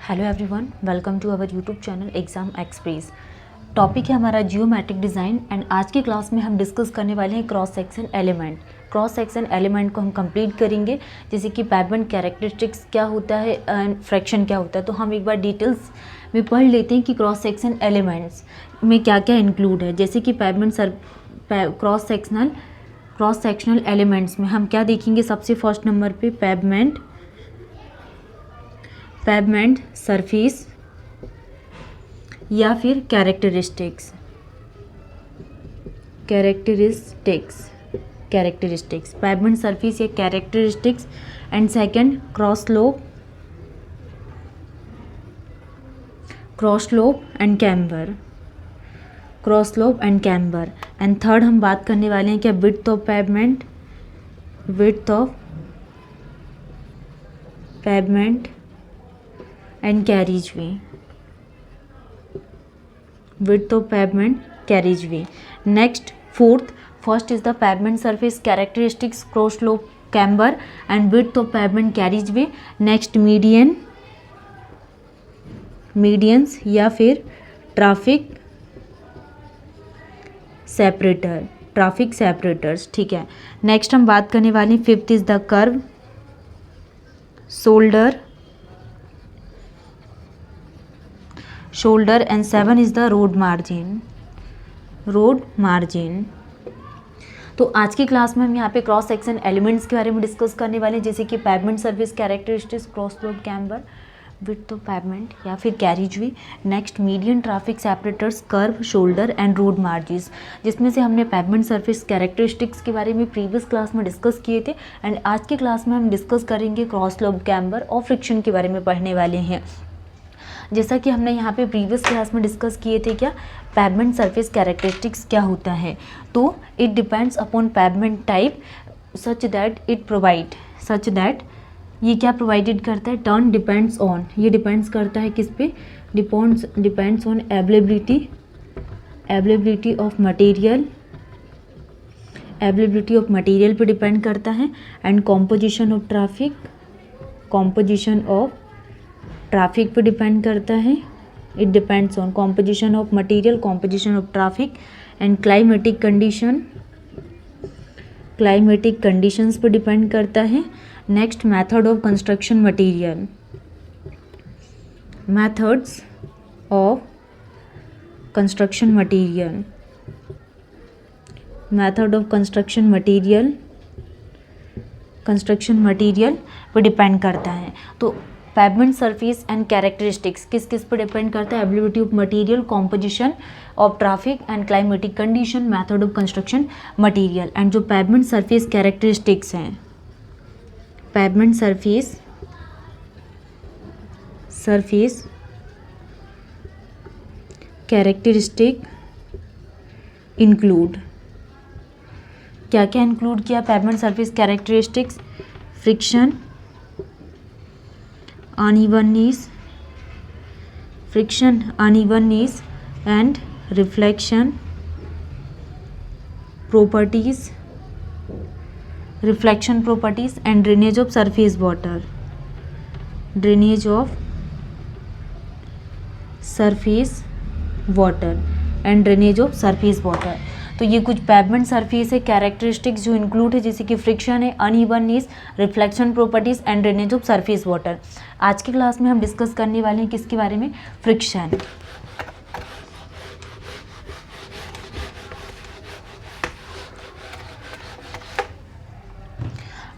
Hello everyone, welcome to our YouTube channel Exam Express. Topic है हमारा geometric design and आज की class में हम डिस्कस करने वाले हैं cross section element. Cross section element को हम कंप्लीट करेंगे, जैसे कि पैवमेंट कैरेक्टरिस्टिक्स क्या होता है एंड फ्रैक्शन क्या होता है। तो हम एक बार डिटेल्स में पढ़ लेते हैं कि क्रॉस सेक्शन एलिमेंट्स में क्या क्या इंक्लूड है। जैसे कि क्रॉस सेक्शनल एलिमेंट्स में हम क्या देखेंगे, सबसे फर्स्ट नंबर पे पैवमेंट सरफेस या फिर कैरेक्टरिस्टिक्स पैवमेंट सरफेस या characteristics. And second cross slope and camber. And third हम बात करने वाले हैं क्या, width of pavement and carriageway, width of pavement carriageway. Next, first is the pavement surface characteristics, cross slope, camber and width of pavement carriageway. Next, medians या फिर traffic separators. ठीक है। नेक्स्ट हम बात करने वाले हैं, fifth is the curve, shoulder and 7 is the road margin। तो आज की क्लास में हम यहाँ पे क्रॉस सेक्शन एलिमेंट्स के बारे में डिस्कस करने वाले हैं, जैसे कि pavement surface characteristics, cross slope, camber, width of pavement या फिर carriageway. Next median traffic separators, curve, shoulder and road margins, जिसमें से हमने पैवमेंट सर्फेस कैरेक्टरिस्टिक्स के बारे में प्रीवियस क्लास में डिस्कस किए थे। एंड आज की क्लास में हम डिस्कस करेंगे क्रॉस स्लोप, कैम्बर और फ्रिक्शन के बारे में पढ़ने वाले हैं। जैसा कि हमने यहाँ पे प्रीवियस क्लास में डिस्कस किए थे, क्या पैवमेंट सरफेस कैरेक्टरिस्टिक्स क्या होता है। तो it depends upon pavement type such that ये क्या प्रोवाइडेड करता है, टर्न डिपेंड्स ऑन, ये डिपेंड्स करता है किस पे, depends on availability of material पे डिपेंड करता है। एंड कॉम्पोजिशन ऑफ ट्रैफिक पे डिपेंड करता है। It depends on composition of material, composition of traffic and climatic conditions पे डिपेंड करता है। Next, methods of construction material पे डिपेंड करता है। तो पैवमेंट सरफेस एंड कैरेक्टरिस्टिक्स किस पे डिपेंड करता है, availability of material, composition of traffic and climatic condition, method of construction material. And जो पैवमेंट सरफेस कैरेक्टरिस्टिक्स हैं, पैवमेंट सरफेस कैरेक्टरिस्टिक इंक्लूड, क्या क्या इंक्लूड किया pavement surface characteristics, friction, unevenness and reflection properties and drainage of surface water तो ये कुछ पैवमेंट surface है characteristics जो इंक्लूड है, जैसे कि फ्रिक्शन है, unevenness, reflection properties and drainage of surface water. आज की क्लास में हम डिस्कस करने वाले हैं किसके बारे में, फ्रिक्शन।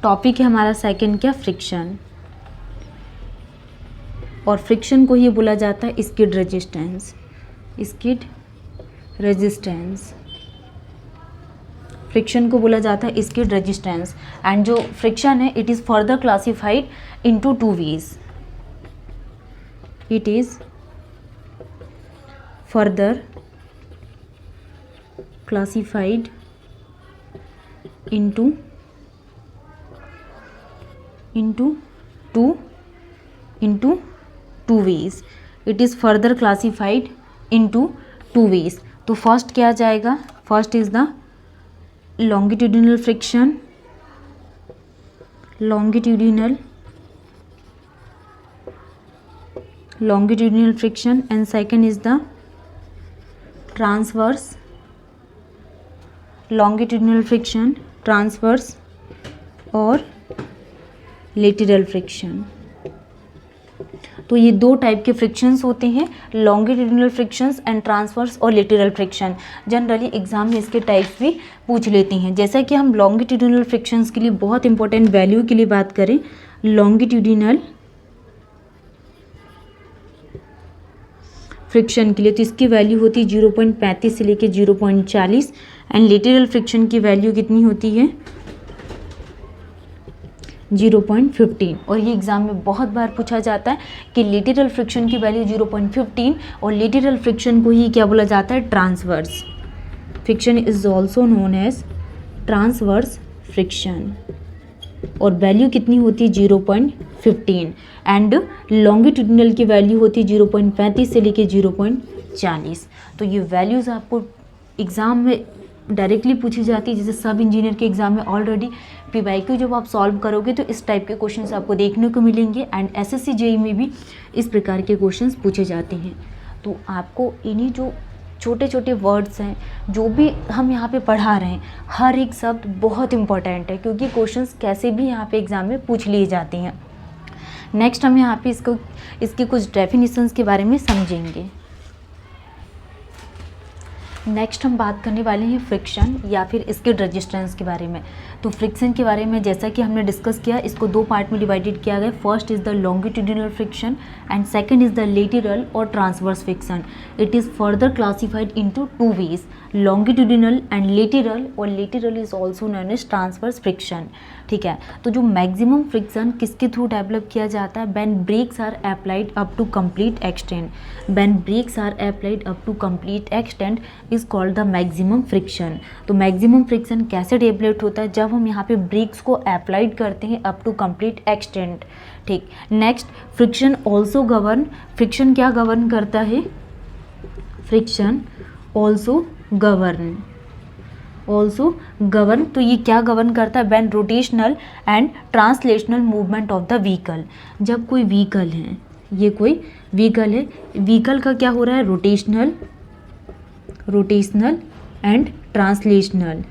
टॉपिक है हमारा सेकंड क्या, फ्रिक्शन। और फ्रिक्शन को ये बोला जाता है स्किड रेजिस्टेंस। फ्रिक्शन को बोला जाता है स्किड रेजिस्टेंस। एंड जो फ्रिक्शन है, it is further classified into two ways. It is further classified into two ways. It is further classified into two ways. तो फर्स्ट क्या जाएगा, first is the longitudinal friction, longitudinal friction and second is the transverse longitudinal friction, transverse और lateral friction। तो ये दो type के frictions होते हैं, लॉन्गिट्यूडिनल फ्रिक्शंस एंड ट्रांसवर्स और लेटरल फ्रिक्शन। जनरली एग्जाम में इसके टाइप्स भी पूछ लेती हैं। जैसा कि हम लॉन्गिट्यूडिनल फ्रिक्शंस के लिए बहुत इंपॉर्टेंट वैल्यू के लिए बात करें, लॉन्गिट्यूडिनल फ्रिक्शन के लिए तो इसकी वैल्यू होती है 0.35 से लेकर 0.40 एंड लेटरल फ्रिक्शन की वैल्यू कितनी होती है 0.15। और ये एग्जाम में बहुत बार पूछा जाता है कि लेटरल फ्रिक्शन की वैल्यू 0.15 और लेटरल फ्रिक्शन को ही क्या बोला जाता है, transverse friction is also known as transverse friction और वैल्यू कितनी होती है 0.15 एंड लॉन्गिट्यूडिनल की वैल्यू होती है 0.35 से लेके 0.40। तो ये वैल्यूज़ आपको एग्ज़ाम में डायरेक्टली पूछी जाती है। जैसे सब इंजीनियर के एग्ज़ाम में ऑलरेडी PYQ जब आप सॉल्व करोगे तो इस टाइप के क्वेश्चंस आपको देखने को मिलेंगे एंड SSC JEE में भी इस प्रकार के क्वेश्चंस पूछे जाते हैं। तो आपको इन्हीं जो छोटे छोटे वर्ड्स हैं जो भी हम यहाँ पे पढ़ा रहे हैं, हर एक शब्द बहुत इंपॉर्टेंट है क्योंकि क्वेश्चंस कैसे भी यहाँ पे एग्ज़ाम में पूछ लिए जाते हैं। नेक्स्ट हम यहाँ पे इसके कुछ डेफिनेशंस के बारे में समझेंगे। नेक्स्ट हम बात करने वाले हैं फ्रिक्शन या फिर इसके रेजिस्टेंस के बारे में। तो फ्रिक्शन के बारे में जैसा कि हमने डिस्कस किया, इसको दो पार्ट में डिवाइडेड किया गया। First is the longitudinal friction and second is the lateral और transverse friction. It is further classified into two ways, longitudinal and lateral, और lateral is also known as transverse friction. ठीक है, तो जो maximum friction किसके through develop किया जाता है, when brakes are applied up to complete extent, when brakes are applied up to complete extent is called the maximum friction. तो maximum friction कैसे डेवलप होता है, जब हम यहाँ पे ब्रेक्स को अप्लाइड करते हैं अप टू कंप्लीट एक्सटेंट। ठीक, next friction also govern, friction क्या गवर्न करता है, friction also govern, also govern, तो ये क्या गवर्न करता है, when rotational and translational movement of the vehicle. जब कोई व्हीकल है, ये कोई व्हीकल है, व्हीकल का क्या हो रहा है, rotational and translational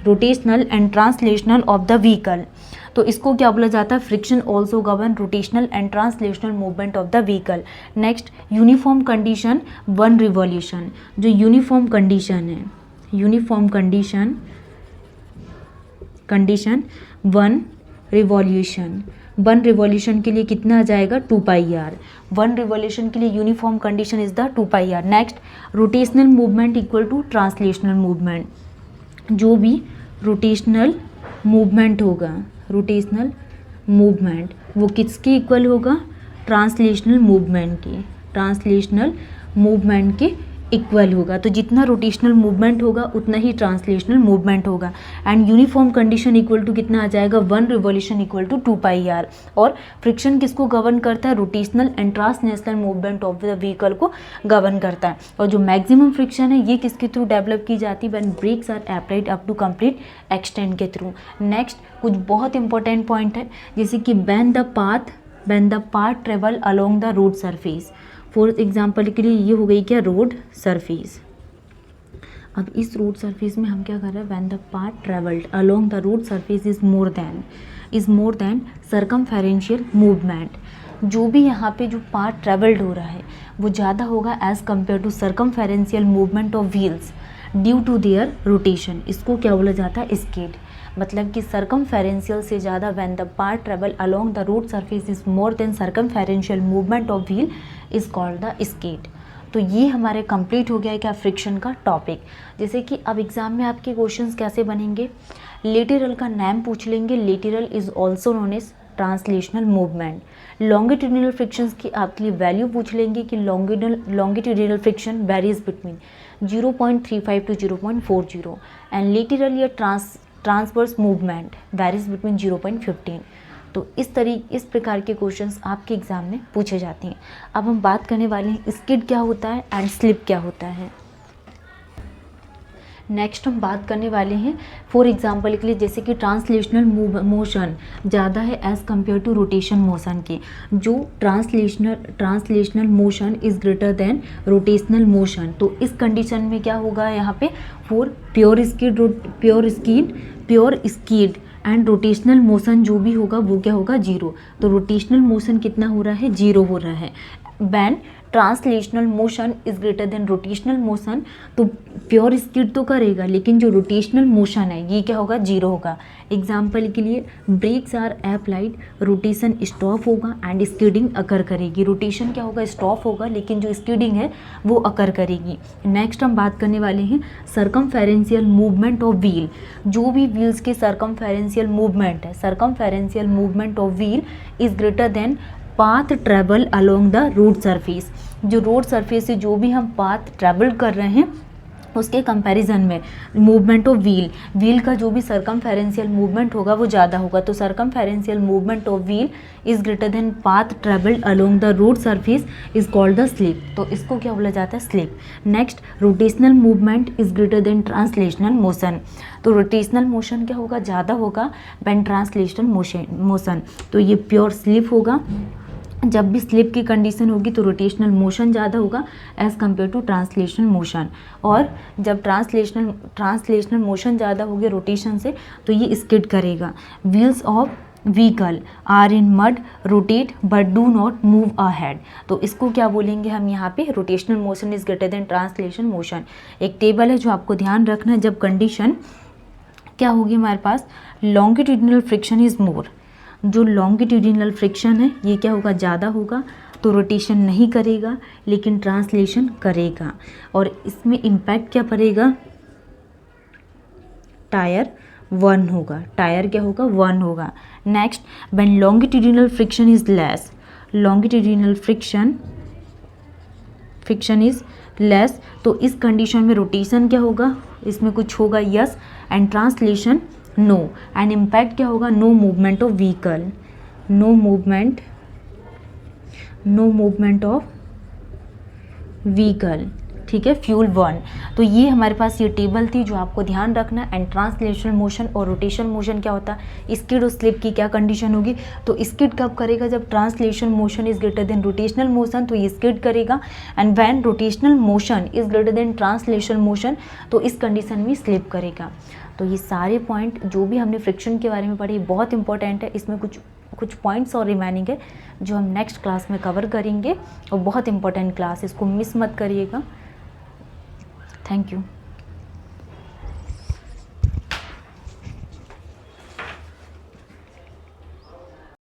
rotational and translational of the vehicle. तो इसको क्या बोला जाता है, friction also govern rotational and translational movement of the vehicle. Next uniform condition one revolution, जो यूनिफॉर्म कंडीशन है, uniform condition one revolution, one revolution के लिए कितना आ जाएगा 2πr, वन रिवॉल्यूशन के लिए uniform condition is the 2πr। Next rotational movement equal to translational movement, जो भी रोटेशनल मूवमेंट होगा, रोटेशनल मूवमेंट वो किसके इक्वल होगा, ट्रांसलेशनल मूवमेंट के इक्वल होगा। तो जितना रोटेशनल मूवमेंट होगा उतना ही ट्रांसलेशनल मूवमेंट होगा। And uniform condition equal to कितना आ जाएगा, one revolution equal to 2πr। और फ्रिक्शन किसको गवर्न करता है, rotational and translational movement of the vehicle को गवर्न करता है। और जो मैक्सिमम फ्रिक्शन है ये किसके थ्रू डेवलप की जाती है, when brakes are applied up to complete extent के थ्रू। नेक्स्ट कुछ बहुत इंपॉर्टेंट पॉइंट है, जैसे कि when the path travel along the road surface. For example के लिए ये हो गई क्या, रोड सरफेस। अब इस रोड सरफेस में हम क्या कर रहे हैं, when the path travelled along the road surface is more than circumferential movement. जो भी यहाँ पे जो पाथ ट्रेवल्ड हो रहा है वो ज़्यादा होगा as compare to circumferential movement of wheels due to their rotation. इसको क्या बोला जाता है, स्केड। मतलब कि सर्कमफेरेंशियल से ज़्यादा when the path travel along the road surface is more than circumferential movement of wheel is called the skid. तो ये हमारे कंप्लीट हो गया है क्या, फ्रिक्शन का टॉपिक। जैसे कि अब एग्जाम में आपके क्वेश्चंस कैसे बनेंगे, लेटरल का नाम पूछ लेंगे, lateral is also known as translational movement. Longitudinal frictions की आपके लिए वैल्यू पूछ लेंगे कि longitudinal friction varies between 0.35 to 0.40 and lateral या ट्रांसवर्स मूवमेंट वेरीज बिटवीन 0.15। तो इस प्रकार के क्वेश्चंस आपके एग्जाम में पूछे जाते हैं। अब हम बात करने वाले हैं स्किड क्या होता है एंड स्लिप क्या होता है। नेक्स्ट हम बात करने वाले हैं फॉर एग्जांपल के लिए, जैसे कि ट्रांसलेशनल मोशन ज़्यादा है as compare to rotation motion के। जो translational motion is greater than rotational motion, तो इस कंडीशन में क्या होगा यहाँ पे, for pure skid and rotational motion जो भी होगा वो क्या होगा, जीरो। तो रोटेशनल मोशन कितना हो रहा है, जीरो हो रहा है। When translational motion is greater than rotational motion, तो प्योर स्कीड तो करेगा लेकिन जो रोटेशनल मोशन है ये क्या होगा, जीरो होगा। एग्जाम्पल के लिए brakes are applied, rotation stop होगा एंड स्कीडिंग अकर करेगी। रोटेशन क्या होगा, स्टॉप होगा लेकिन जो स्कीडिंग है वो अकर करेगी। नेक्स्ट हम बात करने वाले हैं सर्कमफेरेंशियल मूवमेंट ऑफ व्हील। जो भी व्हील्स के सर्कमफेरेंशियल मूवमेंट है, circumferential movement of wheel is greater than path travel along the road surface. जो रोड सरफेस से जो भी हम पाथ ट्रेवल कर रहे हैं उसके कंपैरिजन में मूवमेंट ऑफ व्हील का जो भी सर्कमफेरेंशियल मूवमेंट होगा वो ज़्यादा होगा। तो circumferential movement of wheel is greater than path travelled along the road surface is called the slip. तो इसको क्या बोला जाता है, slip. Next rotational movement is greater than translational motion. तो रोटेशनल मोशन क्या होगा, ज़्यादा होगा व्हेन ट्रांसलेशनल मोशन, तो ये प्योर स्लिप होगा। जब भी स्लिप की कंडीशन होगी तो रोटेशनल मोशन ज़्यादा होगा as compare to translational motion. और जब ट्रांसलेशनल मोशन ज़्यादा होगी रोटेशन से तो ये स्किड करेगा। Wheels of vehicle are in mud rotate but do not move ahead. तो इसको क्या बोलेंगे हम यहाँ पे, rotational motion is greater than translation motion. एक टेबल है जो आपको ध्यान रखना है, जब कंडीशन क्या होगी हमारे पास, लॉन्गिट्यूडिनल फ्रिक्शन इज मोर। जो लॉन्गिट्यूडिनल फ्रिक्शन है ये क्या होगा, ज़्यादा होगा, तो रोटेशन नहीं करेगा लेकिन ट्रांसलेशन करेगा। और इसमें इम्पैक्ट क्या पड़ेगा, टायर 1 होगा, टायर क्या होगा, 1 होगा। Next when longitudinal friction is less, longitudinal friction is less, तो इस कंडीशन में रोटेशन क्या होगा, इसमें कुछ होगा yes, and translation no, and impact क्या होगा, no movement of vehicle, no movement of vehicle, ठीक है, फ्यूल 1। तो ये हमारे पास ये टेबल थी जो आपको ध्यान रखना। एंड ट्रांसलेशनल मोशन और रोटेशन मोशन क्या होता है, स्किड और स्लिप की क्या कंडीशन होगी, तो स्किड कब करेगा, जब translation motion is greater than rotational motion तो ये स्किड करेगा। And when rotational motion is greater than translational motion तो इस कंडीशन में स्लिप करेगा। तो ये सारे पॉइंट जो भी हमने फ्रिक्शन के बारे में पढ़े बहुत इंपॉर्टेंट है। इसमें कुछ पॉइंट्स और रिमेनिंग है जो हम नेक्स्ट क्लास में कवर करेंगे और बहुत इंपॉर्टेंट क्लास है, इसको मिस मत करिएगा। Thank you.